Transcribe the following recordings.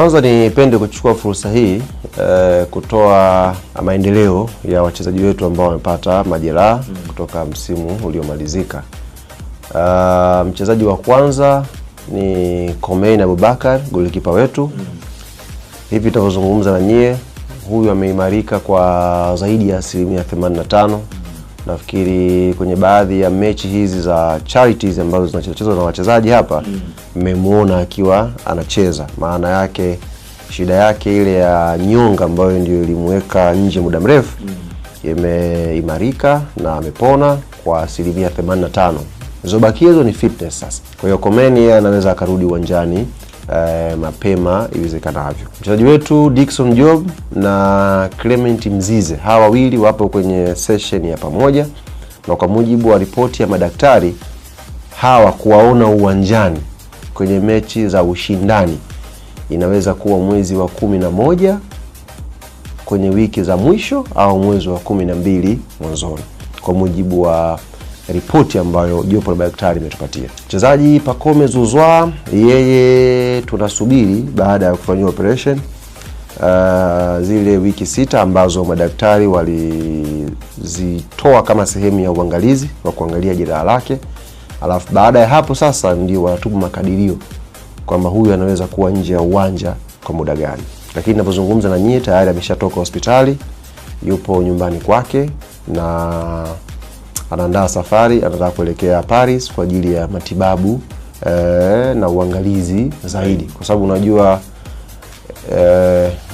Kwanza nipende kuchukua fursa hii kutoa maendeleo ya wachezaji wetu ambao wamepata majeraha kutoka msimu uliomalizika. Mchezaji wa kwanza ni Komein Abubakar, golikipa wetu. Hivi tunavyozungumza na nyie, huyu ameimarika kwa zaidi ya 85%. Nafikiri kwenye baadhi ya mechi hizi za charities ambazo zinachezwa na wachezaji hapa, mmemuona akiwa anacheza. Maana yake shida yake ile ya nyonga ambayo ndio ilimweka nje muda mrefu imeimarika na amepona kwa 85%. Zobaki hizo ni fitness sasa. Kwa hiyo Komein anaweza akarudi uwanjani mapema iwezekanavyo. Mchezaji wetu Dickson Job na Clement Mzize, hawa wawili wapo kwenye session ya pamoja, na kwa mujibu wa ripoti ya madaktari, hawa kuwaona uwanjani kwenye mechi za ushindani inaweza kuwa mwezi wa 11 kwenye wiki za mwisho au mwezi wa 12 mwanzoni, kwa mujibu wa ripoti ambayo jopo la madaktari imetupatia. Mchezaji Pacome Zouzoua, yeye tunasubiri baada ya kufanywa operation zile wiki 6 ambazo madaktari walizitoa kama sehemu ya uangalizi wa kuangalia jeraha lake. Alafu baada ya hapo sasa ndio wanatupa makadirio kwamba huyu anaweza kuwa nje ya uwanja kwa muda gani. Lakini ninapozungumza na nyie tayari ameshatoka hospitali, yupo nyumbani kwake na anaandaa safari, anataka kuelekea Paris kwa ajili ya matibabu na uangalizi zaidi, kwa sababu unajua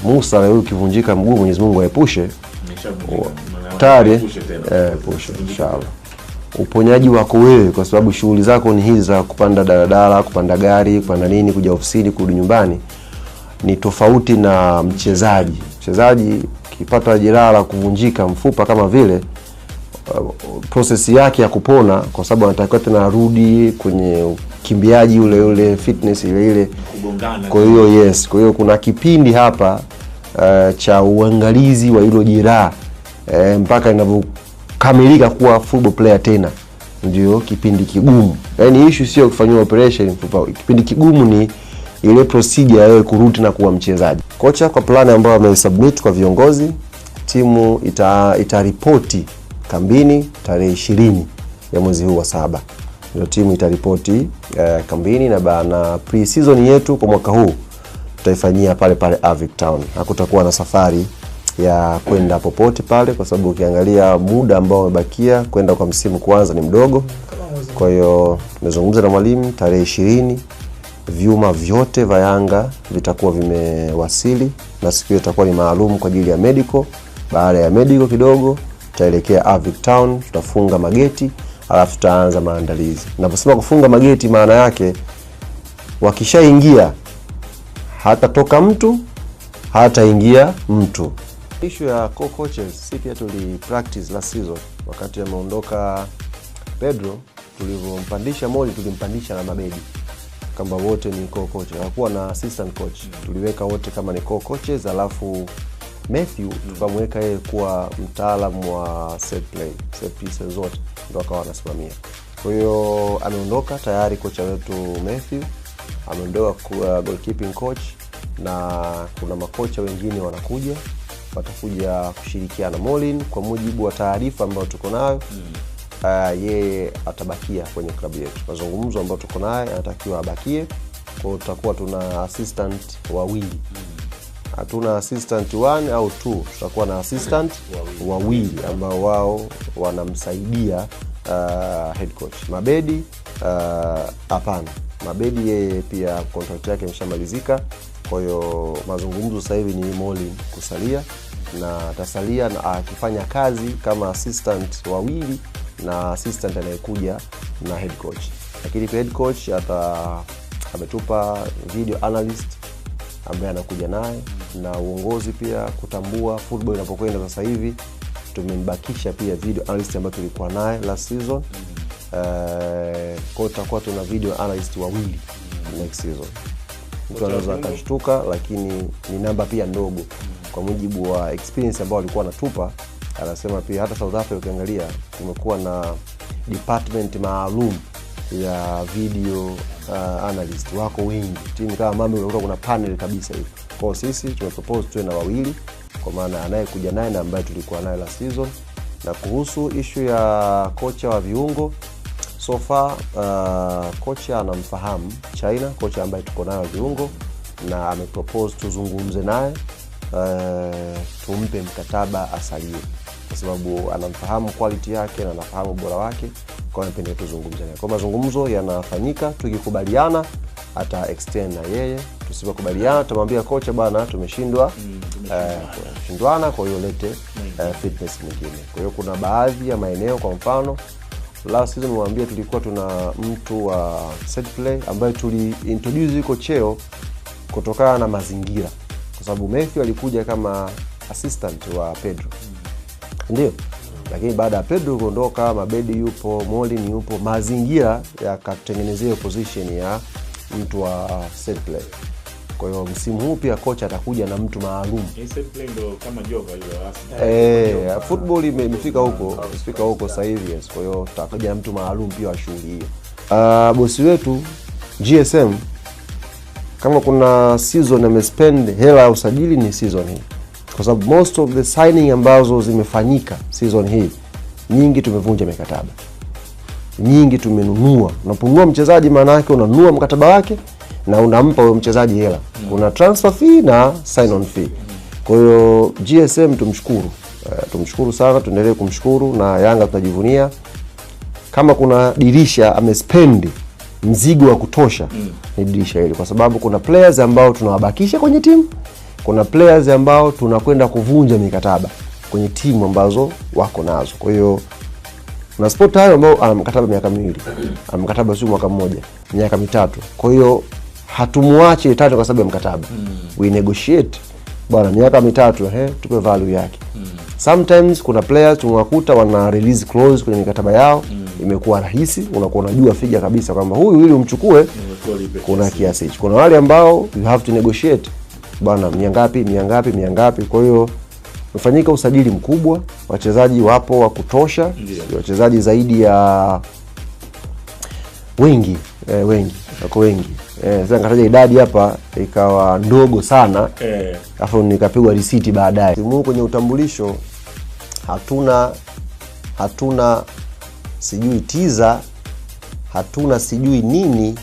Musa leo ukivunjika mguu, Mwenyezi Mungu aepushe, tayari epushe inshallah. Uponyaji wako wewe, kwa sababu shughuli zako ni hizi za kupanda daladala, kupanda gari, kupanda nini, kuja ofisini, kurudi nyumbani, ni tofauti na mchezaji. Mchezaji kipata jeraha la kuvunjika mfupa kama vile, process yake ya kupona, kwa sababu anatakiwa tena arudi kwenye ukimbiaji ule fitness ile kugongana. Kwa hiyo kwa hiyo kuna kipindi hapa cha uangalizi wa hilo jeraha mpaka inavyokamilika kuwa football player tena, ndio kipindi kigumu. Yaani issue sio kufanywa operation, kipindi kigumu ni ile procedure ya kurudi na kuwa mchezaji. Kocha kwa plani ambayo amesubmit kwa viongozi, timu itaripoti kambini tarehe 20 ya mwezi huu wa 7. Ndio timu itaripoti kambini, na pre-season yetu kwa mwaka huu tutaifanyia pale Avic Town. Hakutakuwa na safari ya kwenda popote pale, kwa sababu ukiangalia muda ambao umebakia kwenda kwa msimu kwanza ni mdogo. Kwa hiyo tumezungumza na mwalimu, tarehe 20 vyuma vyote vya Yanga vitakuwa vimewasili, na siku itakuwa ni maalum kwa ajili ya medical. Baada ya medical kidogo tutaelekea Avic Town, tutafunga mageti, alafu tutaanza maandalizi. Naposema kufunga mageti, maana yake wakishaingia hatatoka mtu, hataingia mtu. Issue ya co-coaches, sisi pia practice last season wakati ameondoka Pedro, tulivyompandisha Moli tulimpandisha na Mabedi kama wote ni co-coach. Hakuwa na assistant coach. Tuliweka wote kama ni co-coaches, alafu Matthew tukamweka yeye kuwa mtaalamu wa set pieces zote, ndio akawa anasimamia. Kwa hiyo ameondoka tayari kocha wetu Matthew, ameondoka kuwa goalkeeping coach, na kuna makocha wengine watakuja kushirikiana. Molin, kwa mujibu wa taarifa ambayo tuko nayo, yeye atabakia kwenye klabu yetu. Mazungumzo ambayo tuko naye, anatakiwa abakie. Kwa hiyo tutakuwa tuna assistant wawili. Hatuna assistant 1 au 2, tutakuwa na assistant wawili ambao wao wanamsaidia head coach. Mabedi hapana. Mabedi yeye pia contract yake imeshamalizika. Kwa hiyo mazungumzo sasa hivi ni Molin kusalia, na atasalia na akifanya kazi kama assistant wawili na assistant anayekuja na head coach. Lakini head coach ametupa video analyst ambaye anakuja naye, na uongozi pia kutambua football inapokwenda sasa hivi, tumembakisha pia video analyst ambaye tulikuwa naye last season. Kwa tutakuwa tuna video analyst wawili next season. Mtu anaweza akashtuka, lakini ni namba pia ndogo kwa mujibu wa experience ambao walikuwa wanatupa. Anasema pia hata South Africa ukiangalia kumekuwa na department maalum ya video analyst wako wengi. Timu kama Mami unakuta kuna panel kabisa hivi. Kwa sisi tumepropose tuwe na wawili, kwa maana anayekuja naye na ambaye tulikuwa naye last season. Na kuhusu issue ya kocha wa viungo, so far kocha anamfahamu China, kocha ambaye tuko naye wa viungo, na amepropose tuzungumze naye tumpe mkataba asalie, kwa sababu anamfahamu quality yake na anafahamu ubora wake, kwa hiyo napenda tuzungumze naye. Kwa mazungumzo yanafanyika, tukikubaliana ata extend na yeye, tusipokubaliana tutamwambia kocha bana tumeshindwa kushindwana, kwa hiyo lete fitness nyingine. Kwa hiyo kuna baadhi ya maeneo, kwa mfano last season mwambia tulikuwa tuna mtu wa set play ambaye tuliintroduce yuko cheo kutokana na mazingira, kwa sababu Matthew alikuja kama assistant wa Pedro. Ndio. Lakini baada ya Pedro kuondoka, Mabedi yupo, Molin yupo, mazingira yakatengenezea position ya mtu wa set play. Kwa hiyo msimu huu pia kocha atakuja na mtu maalum. Set play ndo kama joga hiyo. Football imefika huko sasa hivi, yes. Kwa hiyo tutakuja na mtu maalum pia wa shughuli hiyo. Bosi wetu GSM, kama kuna season amespend hela ya usajili ni season hii. Kwa sababu most of the signing ambazo zimefanyika season hii, nyingi tumevunja mikataba. Nyingi tumenunua. Unapungua mchezaji, maana yake unanunua mkataba wake na unampa huyo mchezaji hela. Kuna transfer fee na sign on fee. Kwa hiyo GSM tumshukuru. Tumshukuru sana, tuendelee kumshukuru, na Yanga tunajivunia. Kama kuna dirisha amespend mzigo wa kutosha, ni dirisha hili, kwa sababu kuna players ambao tunawabakisha kwenye timu, kuna players ambao tunakwenda kuvunja mikataba kwenye timu ambazo wako nazo. Kwa hiyo na sport hayo ambao ana mkataba miaka miwili, ana mkataba sio mwaka mmoja, miaka mitatu. Kwa hiyo hatumuache tatu kwa sababu ya mkataba. We negotiate bwana, miaka mitatu tupe value yake. Sometimes kuna players tunawakuta wana release clause kwenye mikataba yao, imekuwa rahisi, unakuwa unajua figa kabisa kwamba huyu ili umchukue kuna kiasi hicho. Kuna wale ambao you have to negotiate bwana, miangapi. Kwa hiyo umefanyika usajili mkubwa, wachezaji wapo wa kutosha, wachezaji zaidi ya wengi. Sasa ngataja idadi hapa ikawa ndogo sana. Alafu nikapigwa receipt baadaye. Simu kwenye utambulisho hatuna sijui teaser, hatuna sijui nini.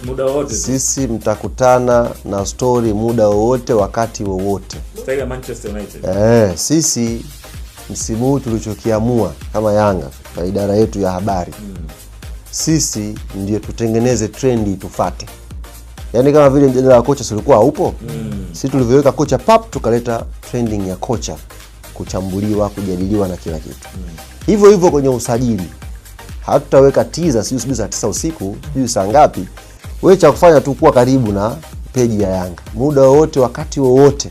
Muda wote sisi mtakutana na story muda wowote, wakati wowote. Style Manchester United. Sisi msimu huu tulichokiamua kama Yanga kwa idara yetu ya habari, sisi ndio tutengeneze trendi tufate. Yaani kama vile mjadala wa kocha silikuwa haupo, sisi tulivyoweka kocha tukaleta trending ya kocha kuchambuliwa, kujadiliwa na kila kitu. Hivyo kwenye usajili. Hatutaweka teaser sijui saa 9 usiku, sijui saa ngapi. Wewe cha kufanya tu kuwa karibu na page ya Yanga. Muda wote, wakati wowote.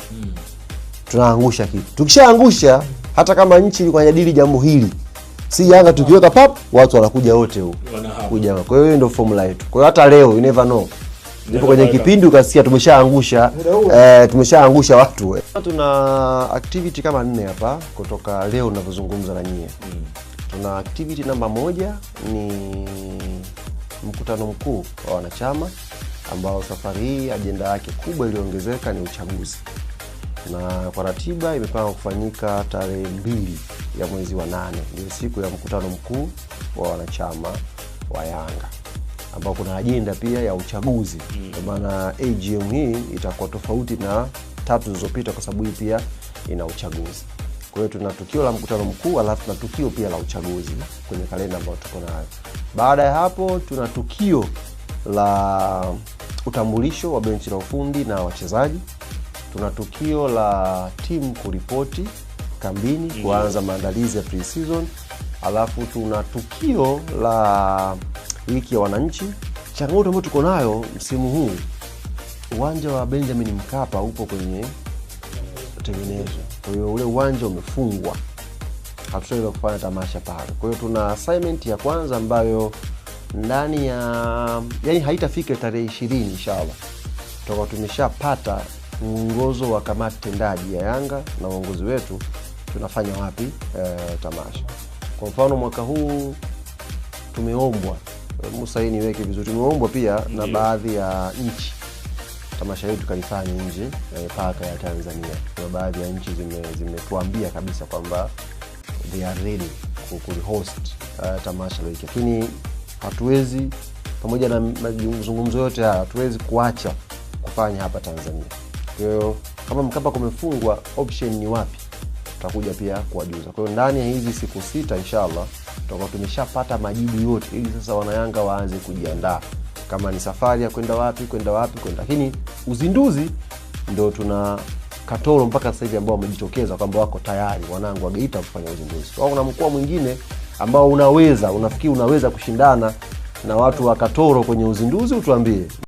Tunaangusha kitu. Tukishaangusha, hata kama nchi ilikuwa inajadili jambo hili, si Yanga tukiweka watu wanakuja wote huko. Kuja. Kwa hiyo ndio formula yetu. Kwa hiyo hata leo you never know. Ndipo kwenye kipindi ukasikia tumeshaangusha watu. Tuna activity kama 4 hapa kutoka leo ninavyozungumza na nyie. Tuna activity namba 1 ni mkutano mkuu wa wanachama, ambao safari hii ajenda yake kubwa iliongezeka ni uchaguzi. Na kwa ratiba imepangwa kufanyika tarehe 2 ya mwezi wa 8, ndio siku ya mkutano mkuu wa wanachama wa Yanga, ambao kuna ajenda pia ya uchaguzi. Kwa maana AGM hii itakuwa tofauti na 3 zilizopita, kwa sababu hii pia ina uchaguzi. Kwa hiyo tuna tukio la mkutano mkuu, alafu tuna tukio pia la uchaguzi kwenye kalenda ambayo tuko nayo. Baada ya hapo tuna tukio la utambulisho wa benchi la ufundi na wachezaji. Tuna tukio la timu kuripoti kambini kuanza maandalizi ya pre-season. Alafu tuna tukio la wiki ya wananchi. Changamoto ambayo tuko nayo msimu huu, uwanja wa Benjamin Mkapa upo kwenye tengenezo. Kwa hiyo ule uwanja umefungwa, hatutaweza kufanya tamasha pale. Kwa hiyo tuna assignment ya kwanza ambayo ndani ya haitafika tarehe 20 inshallah. Tutakuwa tumeshapata mwongozo wa kamati tendaji ya Yanga na uongozi wetu tunafanya wapi tamasha. Kwa mfano mwaka huu tumeombwa Musa, hii niweke vizuri. Tumeombwa pia na baadhi ya nchi tamasha hili tukalifanya nje paka ya Tanzania. Kuna baadhi ya nchi zimetuambia kabisa kwamba they are ready kuhost tamasha hili. Lakini hatuwezi, pamoja na mazungumzo yote haya, hatuwezi kuacha kufanya hapa Tanzania. Kwa hiyo kama Mkapa kumefungwa, option ni wapi? Tutakuja pia kuwajuza. Kwa hiyo ndani ya hizi siku 6 inshallah tutakuwa tumeshapata majibu yote, ili sasa wanayanga waanze kujiandaa kama ni safari ya kwenda wapi. Lakini uzinduzi ndio tuna Katoro mpaka sasa hivi ambao wamejitokeza kwamba wako tayari, wanangu wa Geita kufanya uzinduzi. Kwa kuna mkoa mwingine ambao unafikiri unaweza kushindana na watu wa Katoro kwenye uzinduzi, utuambie.